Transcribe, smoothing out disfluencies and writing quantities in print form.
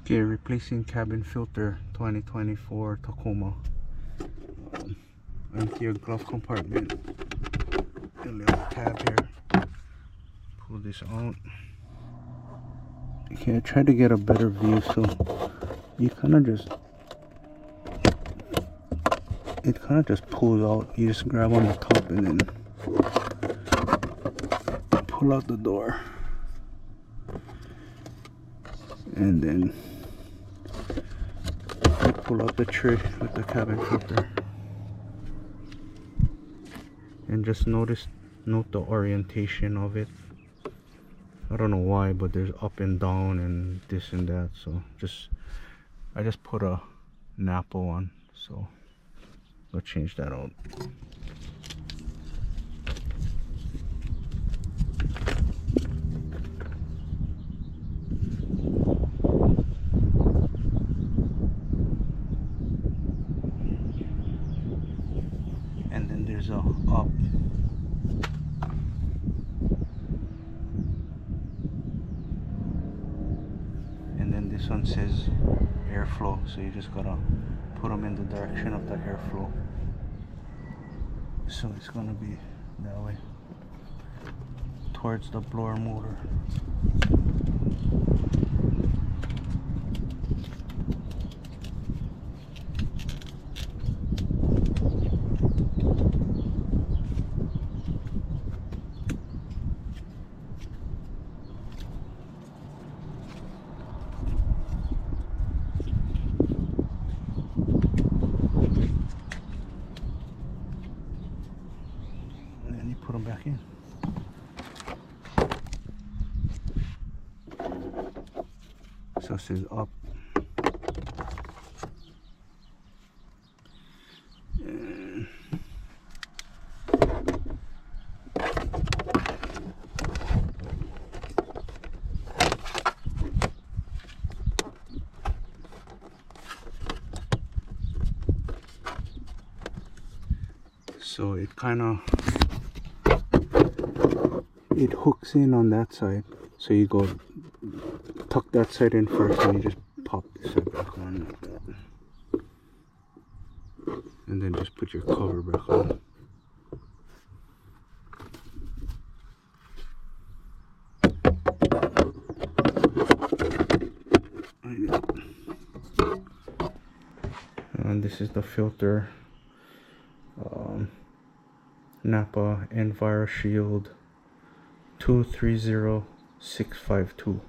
Okay, replacing cabin filter 2024 Tacoma. Empty your glove compartment. A little tab here. Pull this out. Okay, I tried to get a better view, so you kind of just, it kind of just pulls out. You just grab on the top and then pull out the door, and then you pull out the tray with the cabin filter. And just note the orientation of it. I don't know why, but there's up and down and this and that. So I just put a Napa on, so I'll change that out. And then there's a up. And then this one says airflow, so you just gotta put them in the direction of the airflow. So it's gonna be that way, towards the blower motor. Put them back in. So it says up. And so it kind of, it hooks in on that side, so you go tuck that side in first and you just pop this side back on like that, and then just put your cover back on. And this is the filter, Napa EnviroShield 230652.